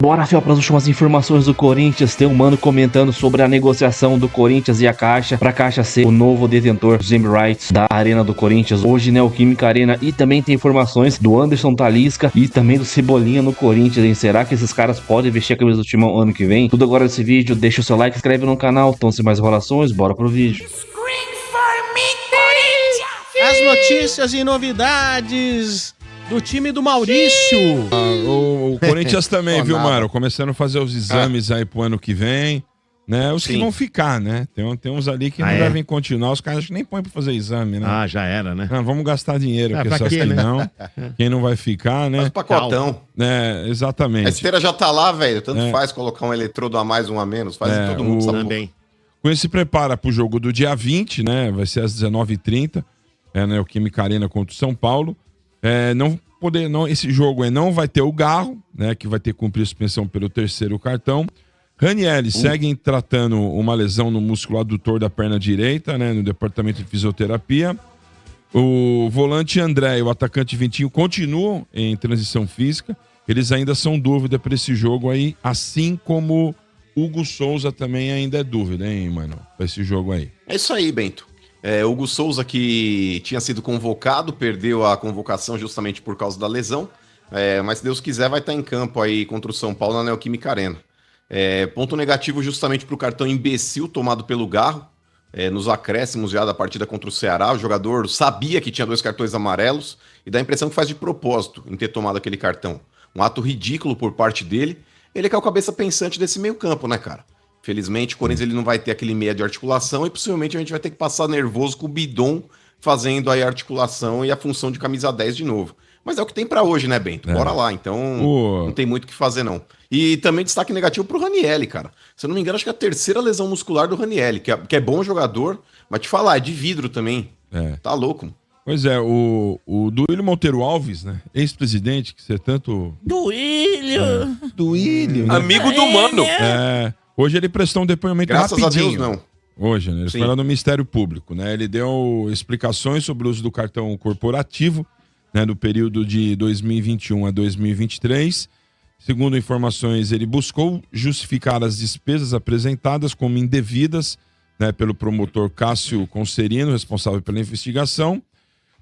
Bora, Fiel, para as últimas informações do Corinthians. Tem um mano comentando sobre a negociação do Corinthians e a Caixa, para a Caixa ser o novo detentor dos rights da Arena do Corinthians, hoje Neoquímica Arena. E também tem informações do Anderson Talisca e também do Cebolinha no Corinthians, hein? Será que esses caras podem vestir a camisa do Timão ano que vem? Tudo agora nesse vídeo, deixa o seu like, inscreve no canal. Então, sem mais enrolações, bora pro vídeo. As notícias e novidades do time do Maurício. O Corinthians também, viu, mano? Começando a fazer os exames aí pro ano que vem, né? Os que vão ficar, né? Tem uns ali que não devem continuar, os caras nem põem pra fazer exame, né? Ah, já era, né? Não, vamos gastar dinheiro, porque só quê, que né? não. Quem não vai ficar, né? Faz pacotão. É, exatamente. A esteira já tá lá, velho. Tanto faz colocar um eletrodo a mais, um a menos. Faz em todo mundo também. O Corinthians se prepara pro jogo do dia 20, né? Vai ser às 19h30. Né? O Química Arena contra o São Paulo. Esse jogo não vai ter o Garro, né? Que vai ter que cumprir suspensão pelo terceiro cartão. Ranieri segue tratando uma lesão no músculo adutor da perna direita, né? No departamento de fisioterapia. O volante André e o atacante Vitinho continuam em transição física. Eles ainda são dúvida para esse jogo aí, assim como Hugo Souza também ainda é dúvida, hein, mano? Para esse jogo aí. É isso aí, Bento. Hugo Souza, que tinha sido convocado, perdeu a convocação justamente por causa da lesão. Mas se Deus quiser, vai estar em campo aí contra o São Paulo na Neoquímica Arena. Ponto negativo justamente para o cartão imbecil tomado pelo Garro. Nos acréscimos já da partida contra o Ceará, o jogador sabia que tinha 2 cartões amarelos e dá a impressão que faz de propósito em ter tomado aquele cartão. Um ato ridículo por parte dele. Ele que é o cabeça pensante desse meio campo, né, cara? Felizmente, o Corinthians ele não vai ter aquele meia de articulação e possivelmente a gente vai ter que passar nervoso com o Bidon fazendo aí a articulação e a função de camisa 10 de novo. Mas é o que tem pra hoje, né, Bento? Bora lá, então não tem muito o que fazer, não. E também destaque negativo pro Ranieri, cara. Se eu não me engano, acho que é a terceira lesão muscular do Ranieri, que é bom jogador, mas te falar, é de vidro também. Tá louco. Pois é, o Duílio Monteiro Alves, né? Ex-presidente, que você tanto... Duílio! Duílio, né? Amigo do mano. Hoje ele prestou um depoimento Graças rapidinho. a Deus, não. Hoje, né? Ele foi lá no Ministério Público, né? Ele deu explicações sobre o uso do cartão corporativo, né? No período de 2021 a 2023. Segundo informações, ele buscou justificar as despesas apresentadas como indevidas, né? Pelo promotor Cássio Concerino, responsável pela investigação.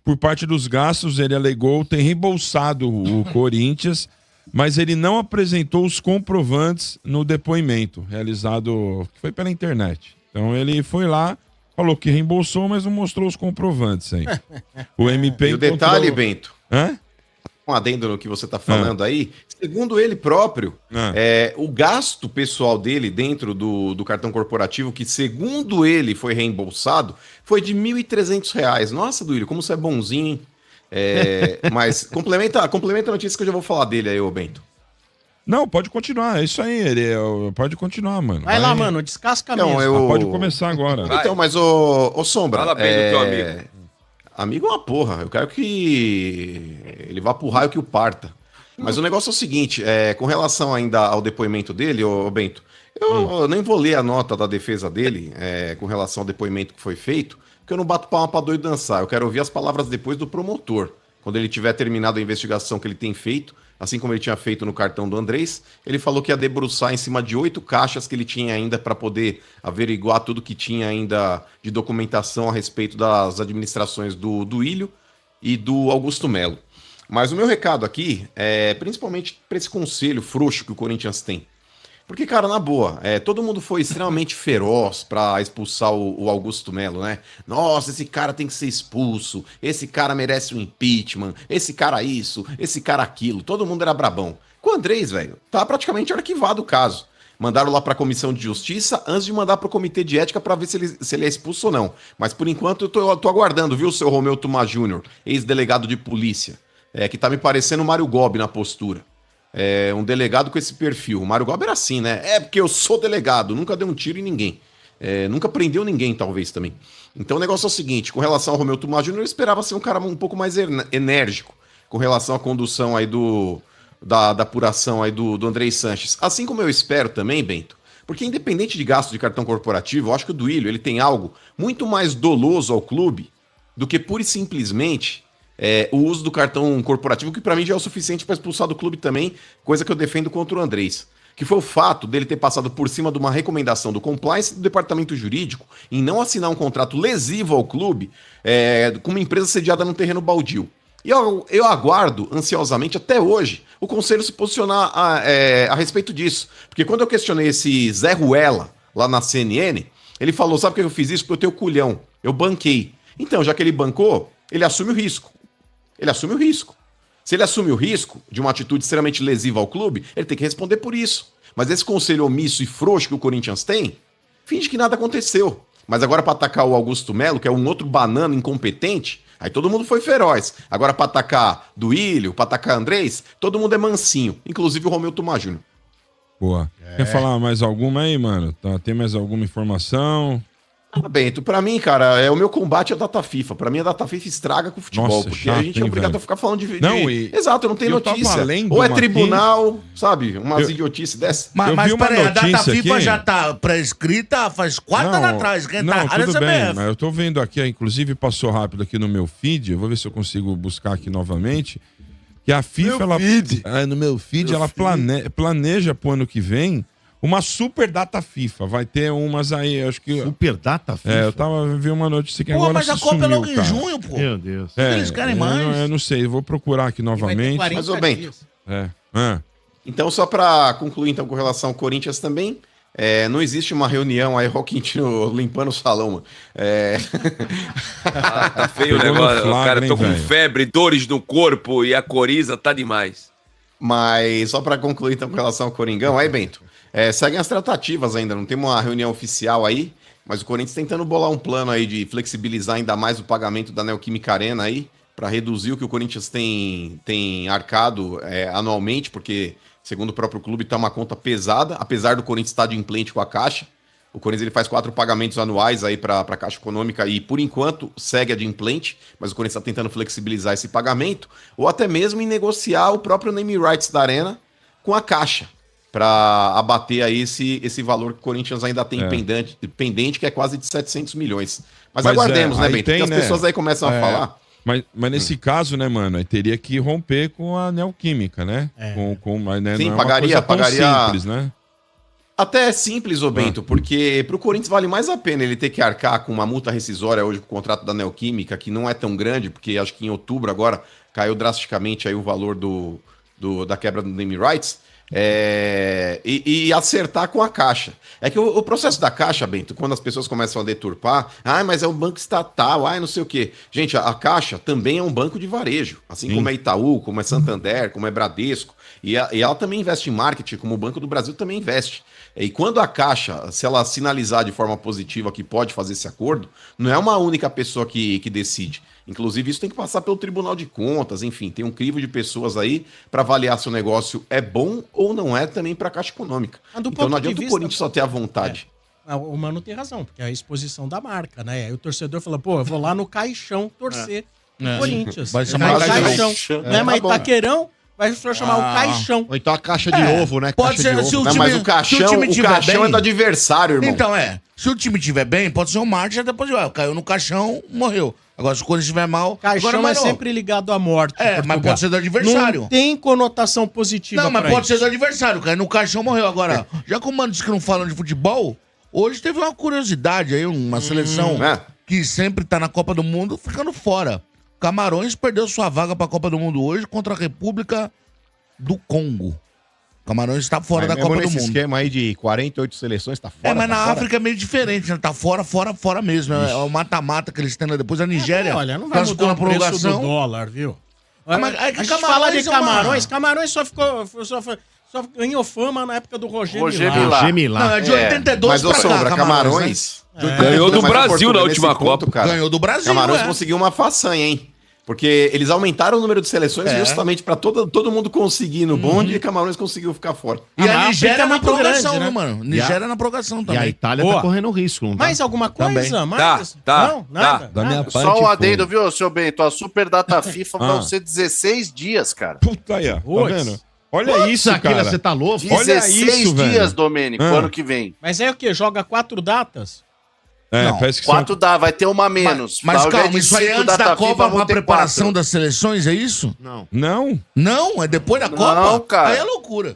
Por parte dos gastos, ele alegou ter reembolsado o Corinthians, mas ele não apresentou os comprovantes no depoimento realizado, que foi pela internet. Então ele foi lá, falou que reembolsou, mas não mostrou os comprovantes aí. O MP E o detalhe, Bento, Hã? um adendo no que você tá falando aí, segundo ele próprio, o gasto pessoal dele dentro do cartão corporativo, que segundo ele foi reembolsado, foi de R$ 1.300. Nossa, Duílio, como você é bonzinho, hein? Mas complementa a notícia que eu já vou falar dele aí, ô Bento. Não, pode continuar, é isso aí, pode continuar, mano. Vai lá, mano, descasca mesmo. Pode começar agora. Então, mas ô Sombra... Fala bem do teu amigo. Amigo é uma porra, eu quero que ele vá pro raio que o parta. Mas o negócio é o seguinte, com relação ainda ao depoimento dele, ô Bento, eu nem vou ler a nota da defesa dele com relação ao depoimento que foi feito, porque eu não bato palma pra doido dançar, eu quero ouvir as palavras depois do promotor. Quando ele tiver terminado a investigação que ele tem feito, assim como ele tinha feito no cartão do Andrés, ele falou que ia debruçar em cima de 8 caixas que ele tinha ainda para poder averiguar tudo que tinha ainda de documentação a respeito das administrações do Duílio e do Augusto Melo. Mas o meu recado aqui é principalmente para esse conselho frouxo que o Corinthians tem. Porque, cara, na boa, todo mundo foi extremamente feroz pra expulsar o Augusto Melo, né? Nossa, esse cara tem que ser expulso, esse cara merece um impeachment, esse cara isso, esse cara aquilo, todo mundo era brabão. Com o Andrés, velho, tá praticamente arquivado o caso. Mandaram lá pra Comissão de Justiça antes de mandar pro Comitê de Ética pra ver se ele é expulso ou não. Mas por enquanto eu tô aguardando, viu, seu Romeu Tomás Júnior, ex-delegado de polícia, que tá me parecendo o Mário Gobi na postura. Um delegado com esse perfil. O Mário Gobi era assim, né? Porque eu sou delegado, nunca dei um tiro em ninguém. Nunca prendeu ninguém, talvez, também. Então o negócio é o seguinte, com relação ao Romeu Tomás Júnior, eu esperava ser um cara um pouco mais enérgico com relação à condução aí da apuração aí do Andrés Sanches. Assim como eu espero também, Bento, porque independente de gasto de cartão corporativo, eu acho que o Duílio ele tem algo muito mais doloso ao clube do que pura e simplesmente o uso do cartão corporativo, que pra mim já é o suficiente pra expulsar do clube também, coisa que eu defendo contra o Andrés. Que foi o fato dele ter passado por cima de uma recomendação do compliance do departamento jurídico em não assinar um contrato lesivo ao clube com uma empresa sediada num terreno baldio. E eu aguardo ansiosamente até hoje o conselho se posicionar a respeito disso. Porque quando eu questionei esse Zé Ruela lá na CNN, ele falou, sabe por que eu fiz isso? Porque eu tenho culhão, eu banquei. Então, já que ele bancou, ele assume o risco. Ele assume o risco. Se ele assume o risco de uma atitude extremamente lesiva ao clube, ele tem que responder por isso. Mas esse conselho omisso e frouxo que o Corinthians tem, finge que nada aconteceu. Mas agora para atacar o Augusto Melo, que é um outro banana incompetente, aí todo mundo foi feroz. Agora para atacar Duílio, para atacar Andrés, todo mundo é mansinho, inclusive o Romeu Tomás Júnior. Boa. Quer falar mais alguma aí, mano? Tem mais alguma informação? Bento, pra mim, cara, o meu combate é a data FIFA. Pra mim, a data FIFA estraga com o futebol. Nossa, porque chato, a gente é hein, obrigado velho? a ficar falando de. Não, Exato, não tem eu tava notícia. lendo Ou é uma tribunal, sabe? Umas idiotices dessas. Eu vi uma peraí, a data notícia FIFA aqui. já tá prescrita faz 4 anos atrás. Quem tá? A tudo bem, CBF. mas eu tô vendo aqui, inclusive passou rápido aqui no meu feed, eu vou ver se eu consigo buscar aqui novamente, que a FIFA, no meu feed, ela planeja pro ano que vem uma super data FIFA. Vai ter umas aí, acho que... Super data FIFA? Eu vi uma notícia que Pô, agora mas a se Copa é sumiu, logo em cara. junho, pô. Meu Deus. Eles querem mais. Eu não sei, eu vou procurar aqui novamente. Mas, ô Bento, então só pra concluir então com relação ao Corinthians também, não existe uma reunião aí, o Quintino limpando o salão, mano. Tá feio o Pegou no negócio. flagra, Cara, tô hein, com velho? febre, dores no corpo e a coriza tá demais. Mas só pra concluir então com relação ao Coringão, aí Bento, seguem as tratativas ainda, não tem uma reunião oficial aí, mas o Corinthians tentando bolar um plano aí de flexibilizar ainda mais o pagamento da Neoquímica Arena aí, pra reduzir o que o Corinthians tem arcado anualmente, porque segundo o próprio clube tá uma conta pesada, apesar do Corinthians estar de implante com a Caixa. O Corinthians ele faz 4 pagamentos anuais aí para a Caixa Econômica e, por enquanto, segue a de implante, mas o Corinthians está tentando flexibilizar esse pagamento, ou até mesmo em negociar o próprio name rights da Arena com a Caixa, para abater aí esse valor que o Corinthians ainda tem pendente, que é quase de 700 milhões. Mas aguardemos, né, Bento? Porque as pessoas aí começam a falar... Mas nesse caso, né, mano, aí teria que romper com a Neoquímica, né? Né? Sim, não é uma coisa tão simples, né? Até é simples, ô Bento, porque pro Corinthians vale mais a pena ele ter que arcar com uma multa rescisória hoje com o contrato da Neoquímica, que não é tão grande, porque acho que em outubro agora caiu drasticamente aí o valor da quebra do name rights, e acertar com a Caixa. É que o processo da Caixa, Bento, quando as pessoas começam a deturpar, mas é um banco estatal, não sei o quê. Gente, a Caixa também é um banco de varejo, assim como é Itaú, como é Santander, como é Bradesco, e ela também investe em marketing, como o Banco do Brasil também investe. E quando a Caixa, se ela sinalizar de forma positiva que pode fazer esse acordo, não é uma única pessoa que decide. Inclusive, isso tem que passar pelo Tribunal de Contas, enfim, tem um crivo de pessoas aí para avaliar se o negócio é bom ou não é também para a Caixa Econômica. Então não adianta o Corinthians só ter a vontade. O Mano tem razão, porque é a exposição da marca, né? Aí o torcedor fala, pô, eu vou lá no Caixão torcer pro Corinthians. Vai chamar Caixão. Não é mais Itaquerão, vai chamar o Caixão. Ou então a caixa de ovo, né? Pode Caixa ser, de se ovo. o Mas time- o Caixão, se o time tiver bem- é do adversário, irmão. Então, se o time tiver bem, pode ser um marketing, depois caiu no caixão, morreu. Agora, se o Corinthians estiver mal, Caixão agora é melhorou. sempre ligado à morte. em Mas Portugal. pode ser do adversário. Não tem conotação positiva. Não, mas pra pode isso. ser do adversário, caiu no caixão, morreu. Agora, já que o Mano disse que não falam de futebol, hoje teve uma curiosidade aí, uma seleção que sempre tá na Copa do Mundo, ficando fora. Camarões perdeu sua vaga pra Copa do Mundo hoje contra a República do Congo. Camarões está fora da Copa do Mundo. Esquema aí de 48 seleções, tá fora. Mas tá na fora. África é meio diferente, né? Tá fora mesmo. É o mata-mata que eles têm lá depois. A Nigéria Olha, não vai mudar o preço do dólar, viu? Mas é que a gente Camarões fala de é uma- Camarões. Camarões só ganhou fama na época do Roger Milá. Roger Milá. Não, é de 82 Mas, ô pra cá, Sombra, Camarões, Camarões... Ganhou do Mas, Brasil na nesse última ponto, Copa. cara, Ganhou do Brasil, Camarões é. conseguiu uma façanha, hein? Porque eles aumentaram o número de seleções É. justamente pra todo mundo conseguir no bonde e Camarões conseguiu ficar fora. E A a África Nigéria é na muito prorrogação, grande, né, né? mano? Nigéria na prorrogação E a também. Itália Boa. tá correndo risco, não tá? Mais alguma coisa? Também. Mais? Tá, Não, nada. Da minha nada. parte, Só um foi. adendo, viu, seu Bento? A super data FIFA Ah. vão ser 16 dias, cara. Puta aí, ó. Tá Puts. vendo? Olha isso, Aquilo, cara. você tá louco? Olha 16 isso, dias, velho. Domênico, Ah. ano que vem. Mas é o quê? Joga 4 datas? Não, parece que 4 dá, vai ter uma a menos. Mas Ao invés calma, de isso aí 5 antes da data Copa FIFA, pra vão ter preparação 4. das seleções, é isso? Não. Não. Não, é depois da Não, Copa? cara. Aí é loucura.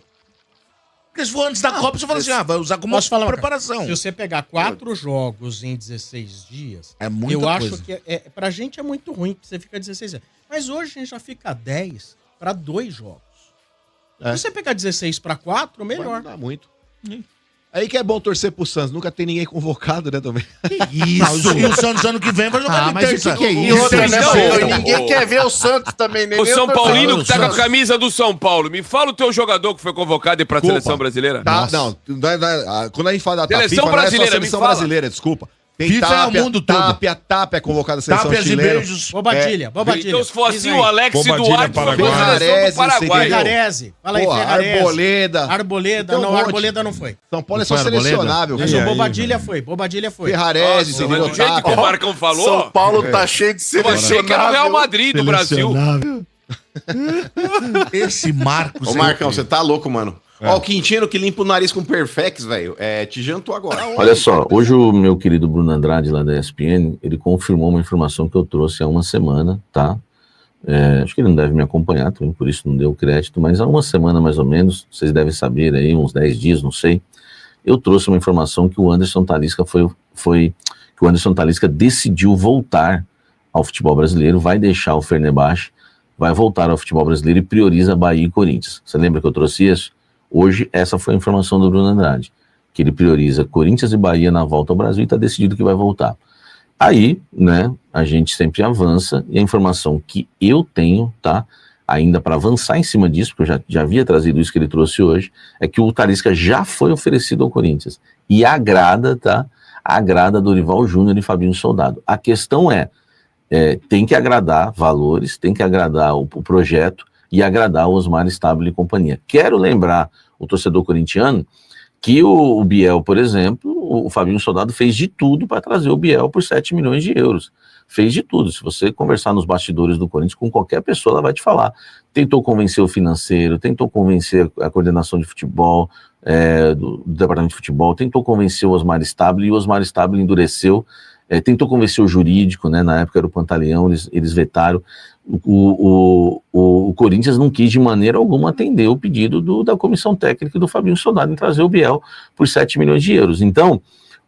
Porque se for antes da Copa, você fala assim, vai usar como Posso falar uma preparação. coisa? Se você pegar 4 jogos em 16 dias, É muita eu coisa. acho que pra gente é muito ruim que você fica 16 dias. Mas hoje a gente já fica 10 para 2 jogos. É. Se você pegar 16 para 4, melhor. Não dá muito. Aí que é bom torcer pro Santos. Nunca tem ninguém convocado, né, também. Isso. E o Santos ano que vem vai jogar de mas terça. o que é E isso? outra, né, Não, Paulo? ô, Ninguém quer ver o Santos também, nem O nem São torcedor. Paulino que tá com a Santos. camisa do São Paulo. Me fala o teu jogador que foi convocado pra Desculpa. seleção brasileira. Tá, não, quando a gente fala da Seleção FIFA, não é brasileira, só me seleção fala. brasileira, desculpa. Tem FIFA é o mundo todo. Tapia é convocada a seleção Tapas e chilena. beijos. Bobadilha. Então, se for Diz assim, aí. o Alex Bobadilha, Duarte foi pra Paraguai. seleção do Ferrarese, Paraguai. entendeu? Ferrarese. Fala aí, Porra, Ferrarese. Arboleda. Arboleda. Tem um Não, monte. Arboleda não foi. São Paulo é Não só foi Arboleda? selecionável. Mas E o aí, Bobadilha velho? foi. Bobadilha foi. Ferrarese, Nossa, mas entendeu? do jeito que o Marcão falou, São Paulo tá cheio de eu achei que era o Real selecionável. Madrid do Brasil. Esse Marcos... Ô, Marcão, você tá louco, mano. Ó, o Quintino que limpa o nariz com Perfex, velho. Te jantou agora. Olha só, hoje o meu querido Bruno Andrade, lá da ESPN, ele confirmou uma informação que eu trouxe há uma semana, tá? Acho que ele não deve me acompanhar, também por isso não deu crédito, mas há uma semana mais ou menos, vocês devem saber aí, uns 10 dias, não sei, eu trouxe uma informação que o Anderson Talisca que o Anderson Talisca decidiu voltar ao futebol brasileiro, vai deixar o Fenerbahçe, vai voltar ao futebol brasileiro e prioriza Bahia e Corinthians. Você lembra que eu trouxe isso? Hoje, essa foi a informação do Bruno Andrade, que ele prioriza Corinthians e Bahia na volta ao Brasil e está decidido que vai voltar. Aí, né, a gente sempre avança e a informação que eu tenho, tá, ainda para avançar em cima disso, porque eu já havia trazido isso que ele trouxe hoje, é que o Talisca já foi oferecido ao Corinthians e agrada, tá, agrada Dorival Júnior e Fabinho Soldado. A questão tem que agradar valores, tem que agradar o projeto e agradar o Osmar Stabile e companhia. Quero lembrar o torcedor corintiano que o Biel, por exemplo, o Fabinho Soldado fez de tudo para trazer o Biel por 7 milhões de euros. Fez de tudo. Se você conversar nos bastidores do Corinthians com qualquer pessoa, ela vai te falar. Tentou convencer o financeiro, tentou convencer a coordenação de futebol, do departamento de futebol, tentou convencer o Osmar Stabile e o Osmar Stabile endureceu. Tentou convencer o jurídico, né? Na época era o Pantaleão, eles vetaram. O Corinthians não quis de maneira alguma atender o pedido da comissão técnica do Fabinho Soldado em trazer o Biel por 7 milhões de euros. Então,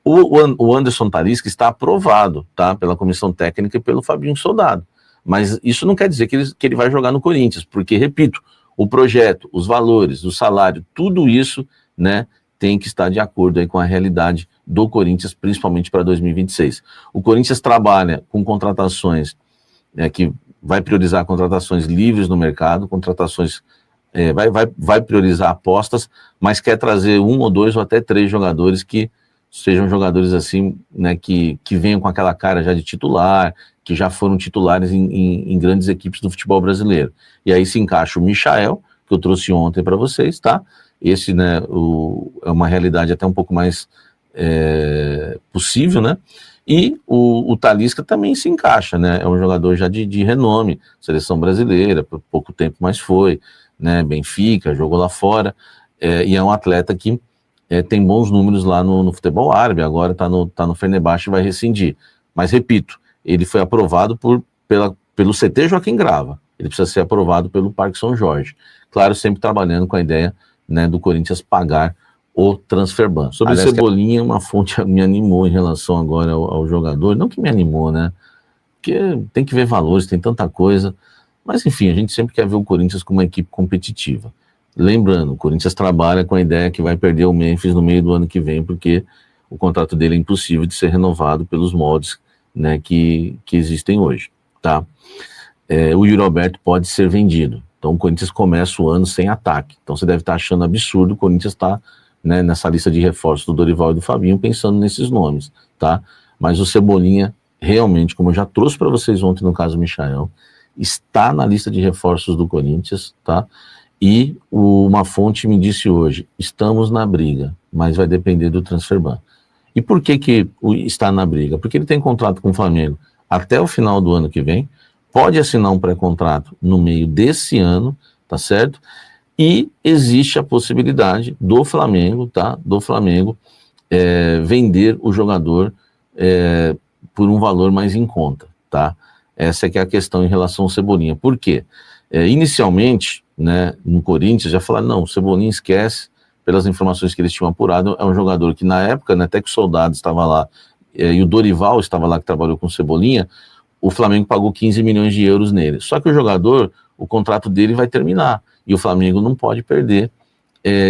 o Anderson Talisca está aprovado, tá, pela comissão técnica e pelo Fabinho Soldado. Mas isso não quer dizer que ele vai jogar no Corinthians, porque, repito, o projeto, os valores, o salário, tudo isso, né, tem que estar de acordo aí com a realidade do Corinthians, principalmente para 2026. O Corinthians trabalha com contratações que vai priorizar contratações livres no mercado, contratações, vai priorizar apostas, mas quer trazer 1 ou 2 ou até 3 jogadores que sejam jogadores assim, né, que venham com aquela cara já de titular, que já foram titulares em grandes equipes do futebol brasileiro. E aí se encaixa o Michael, que eu trouxe ontem para vocês, tá? Esse, né, é uma realidade até um pouco mais possível, né? E o Talisca também se encaixa, né? É um jogador já de renome, seleção brasileira, por pouco tempo, mas foi, né? Benfica, jogou lá fora, e é um atleta que tem bons números lá no futebol árabe, agora tá no Fenerbahçe e vai rescindir. Mas, repito, ele foi aprovado pelo CT Joaquim Grava, ele precisa ser aprovado pelo Parque São Jorge. Claro, sempre trabalhando com a ideia, né, do Corinthians pagar o transferban. Sobre o Cebolinha, uma fonte me animou em relação agora ao jogador, não que me animou, né, porque tem que ver valores, tem tanta coisa, mas enfim, a gente sempre quer ver o Corinthians como uma equipe competitiva. Lembrando, o Corinthians trabalha com a ideia que vai perder o Memphis no meio do ano que vem, porque o contrato dele é impossível de ser renovado pelos moldes, né, que existem hoje, tá? O Yuri Alberto pode ser vendido, então o Corinthians começa o ano sem ataque, então você deve estar achando absurdo o Corinthians estar, né, nessa lista de reforços do Dorival e do Fabinho, pensando nesses nomes, tá? Mas o Cebolinha, realmente, como eu já trouxe para vocês ontem no caso Michael, está na lista de reforços do Corinthians, tá? E uma fonte me disse hoje, estamos na briga, mas vai depender do transferban. E por que está na briga? Porque ele tem contrato com o Flamengo até o final do ano que vem, pode assinar um pré-contrato no meio desse ano, tá certo? E existe a possibilidade do Flamengo, tá? Do Flamengo vender o jogador por um valor mais em conta, tá? Essa é que é a questão em relação ao Cebolinha. Por quê? Inicialmente, né, no Corinthians, já falaram, não, o Cebolinha esquece, pelas informações que eles tinham apurado, é um jogador que na época, né, até que o Soldado estava lá, e o Dorival estava lá, que trabalhou com o Cebolinha, o Flamengo pagou 15 milhões de euros nele. Só que o jogador, o contrato dele vai terminar, e o Flamengo não pode perder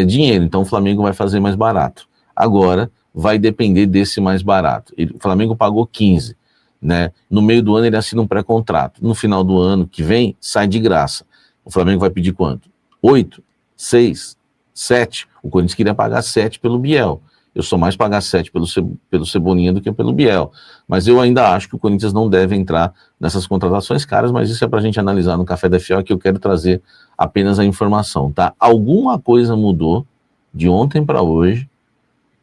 dinheiro, então o Flamengo vai fazer mais barato. Agora, vai depender desse mais barato. O Flamengo pagou 15, né? No meio do ano ele assina um pré-contrato. No final do ano que vem, sai de graça. O Flamengo vai pedir quanto? 8, 6, 7. O Corinthians queria pagar 7 pelo Biel. Eu sou mais pagar 7 pelo Cebolinha do que pelo Biel. Mas eu ainda acho que o Corinthians não deve entrar nessas contratações caras, mas isso é pra gente analisar no Café da Fiel, que eu quero trazer apenas a informação, tá? Alguma coisa mudou de ontem para hoje,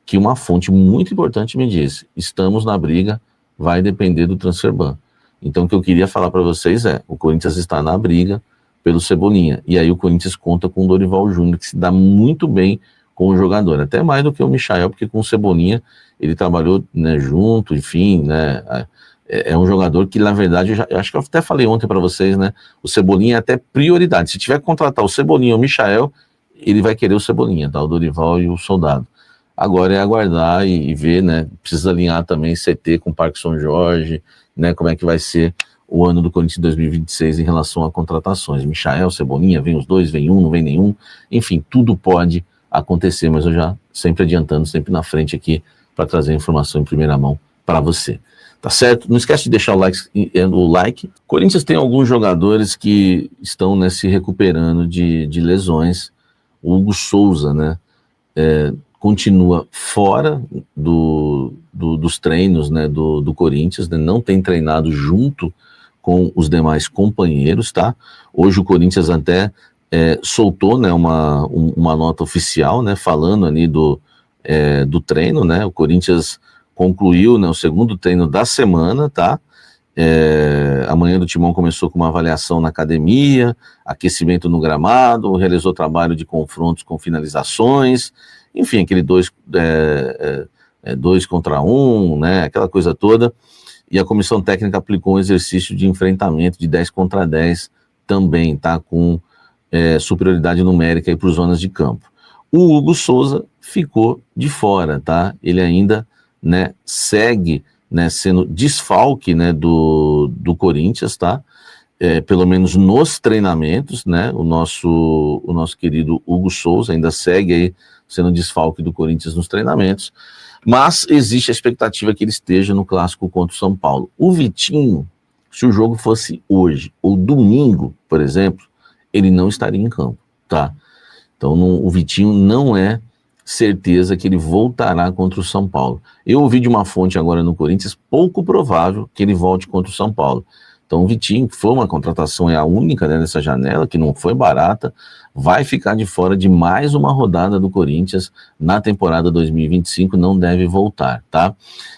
que uma fonte muito importante me disse, estamos na briga, vai depender do transfer ban. Então o que eu queria falar para vocês o Corinthians está na briga pelo Cebolinha, e aí o Corinthians conta com o Dorival Júnior, que se dá muito bem com o jogador, até mais do que o Michael, porque com o Cebolinha ele trabalhou, né, junto, enfim, né, é um jogador que, na verdade, eu acho que eu até falei ontem para vocês, né, o Cebolinha é até prioridade, se tiver que contratar o Cebolinha ou o Michael, ele vai querer o Cebolinha, tá, o Dorival e o Soldado. Agora é aguardar e ver, né, precisa alinhar também CT com o Parque São Jorge, né, como é que vai ser o ano do Corinthians 2026 em relação a contratações. Michael, Cebolinha, vem os dois, vem um, não vem nenhum, enfim, tudo pode acontecer, mas eu já sempre adiantando, sempre na frente aqui para trazer a informação em primeira mão para você. Tá certo? Não esquece de deixar o like. Corinthians tem alguns jogadores que estão, né, se recuperando de lesões. O Hugo Souza, né, continua fora dos treinos, né, do Corinthians, né, não tem treinado junto com os demais companheiros, tá? Hoje o Corinthians até soltou, né, uma nota oficial, né, falando ali do treino, né, o Corinthians concluiu, né, o segundo treino da semana, tá? Amanhã do Timão começou com uma avaliação na academia, aquecimento no gramado, realizou trabalho de confrontos com finalizações, enfim, aquele 2 contra 1, né, aquela coisa toda, e a comissão técnica aplicou um exercício de enfrentamento de 10 contra 10 também, tá, com superioridade numérica para os zonas de campo. O Hugo Souza ficou de fora, tá? Ele ainda, né, segue, né, sendo desfalque, né, do Corinthians, tá? Pelo menos nos treinamentos, né? O nosso querido Hugo Souza ainda segue aí sendo desfalque do Corinthians nos treinamentos, mas existe a expectativa que ele esteja no clássico contra o São Paulo. O Vitinho, se o jogo fosse hoje ou domingo, por exemplo, ele não estaria em campo, tá? Então o Vitinho não é certeza que ele voltará contra o São Paulo. Eu ouvi de uma fonte agora no Corinthians, pouco provável que ele volte contra o São Paulo. Então o Vitinho, que foi uma contratação, é a única, né, nessa janela, que não foi barata, vai ficar de fora de mais uma rodada do Corinthians na temporada 2025, não deve voltar, tá?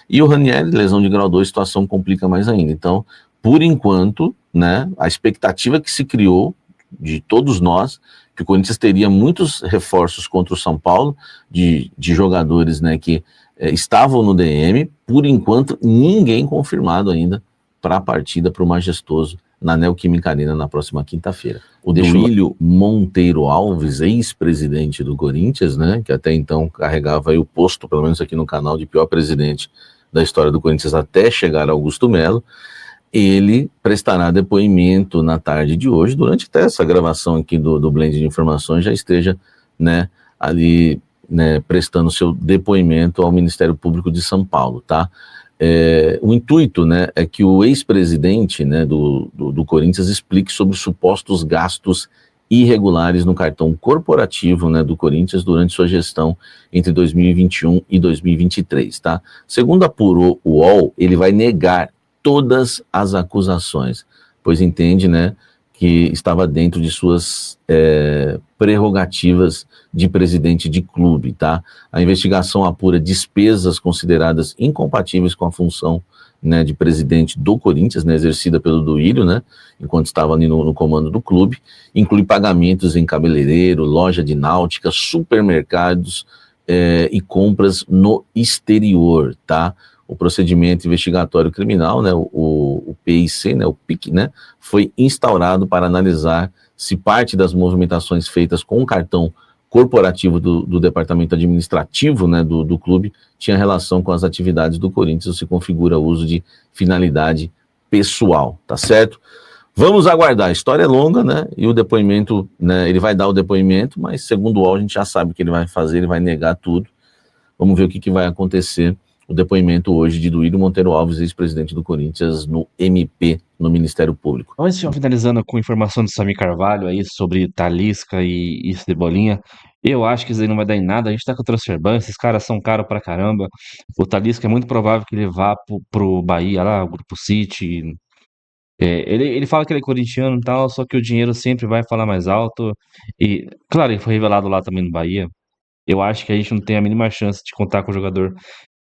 E o Ranieri, lesão de grau 2, situação complica mais ainda. Então, por enquanto, né, a expectativa que se criou de todos nós, que o Corinthians teria muitos reforços contra o São Paulo, de jogadores, né, que estavam no DM, por enquanto ninguém confirmado ainda para a partida para o Majestoso na Neoquímica Arena na próxima quinta-feira. O Duílio Monteiro Alves, ex-presidente do Corinthians, né, que até então carregava aí o posto, pelo menos aqui no canal, de pior presidente da história do Corinthians até chegar a Augusto Melo, ele prestará depoimento na tarde de hoje, durante até essa gravação aqui do Blend de Informações, já esteja, né, ali, né, prestando seu depoimento ao Ministério Público de São Paulo, tá? O intuito, né, é que o ex-presidente, né, do Corinthians explique sobre supostos gastos irregulares no cartão corporativo, né, do Corinthians durante sua gestão entre 2021 e 2023, tá? Segundo apurou o UOL, ele vai negar todas as acusações, pois entende, né, que estava dentro de suas prerrogativas de presidente de clube, tá? A investigação apura despesas consideradas incompatíveis com a função, né, de presidente do Corinthians, né, exercida pelo Duílio, né, enquanto estava ali no comando do clube, inclui pagamentos em cabeleireiro, loja de náutica, supermercados e compras no exterior, tá? o procedimento investigatório criminal, né, o PIC, né, o PIC, né, foi instaurado para analisar se parte das movimentações feitas com o cartão corporativo do departamento administrativo, né, do clube tinha relação com as atividades do Corinthians ou se configura o uso de finalidade pessoal, tá certo? Vamos aguardar, a história é longa, né, e o depoimento, né, ele vai dar o depoimento, mas segundo o UOL a gente já sabe o que ele vai fazer, ele vai negar tudo. Vamos ver o que vai acontecer. O depoimento hoje de Duílio Monteiro Alves, ex-presidente do Corinthians, no MP, no Ministério Público. Então, esse finalizando com informação do Samir Carvalho aí sobre Talisca e Cebolinha, eu acho que isso aí não vai dar em nada. A gente tá com o transfer ban, esses caras são caros pra caramba. O Talisca é muito provável que ele vá pro Bahia lá, o Grupo City. Ele fala que ele é corintiano e tal, só que o dinheiro sempre vai falar mais alto. E, claro, ele foi revelado lá também no Bahia. Eu acho que a gente não tem a mínima chance de contar com um jogador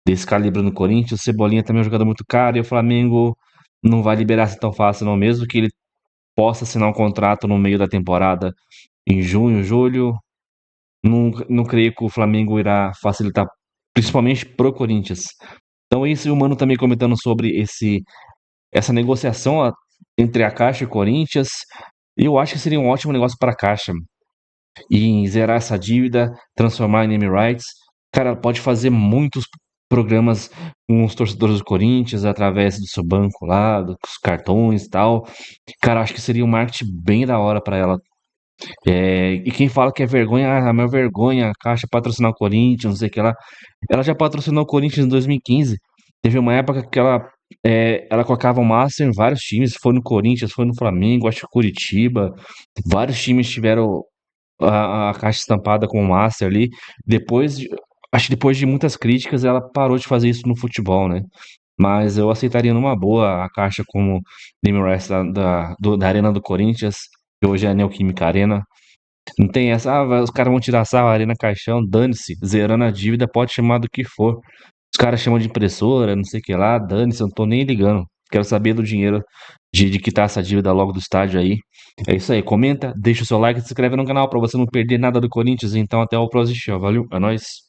desse calibre no Corinthians. O Cebolinha também é um jogador muito caro e o Flamengo não vai liberar assim tão fácil, não. Mesmo que ele possa assinar um contrato no meio da temporada em junho, julho, não creio que o Flamengo irá facilitar, principalmente pro Corinthians. Então, isso e o Mano também comentando sobre essa negociação entre a Caixa e o Corinthians. Eu acho que seria um ótimo negócio para a Caixa. E em zerar essa dívida, transformar em name rights. Cara, pode fazer muitos programas com os torcedores do Corinthians através do seu banco lá, dos cartões e tal. Cara, acho que seria um marketing bem da hora para ela. E quem fala que é vergonha, a maior vergonha, a Caixa patrocinar o Corinthians, não sei o que lá. Ela já patrocinou o Corinthians em 2015. Teve uma época que ela colocava o Master em vários times. Foi no Corinthians, foi no Flamengo, acho que Curitiba. Vários times tiveram a caixa estampada com o Master ali. Acho que depois de muitas críticas, ela parou de fazer isso no futebol, né? Mas eu aceitaria numa boa a caixa como name rights da Arena do Corinthians, que hoje é a Neoquímica Arena. Não tem essa, os caras vão tirar essa Arena Caixão, dane-se, zerando a dívida, pode chamar do que for. Os caras chamam de impressora, não sei o que lá, dane-se, eu não tô nem ligando. Quero saber do dinheiro de quitar essa dívida logo do estádio aí. É isso aí, comenta, deixa o seu like, se inscreve no canal pra você não perder nada do Corinthians. Então até o próximo, valeu, é nóis.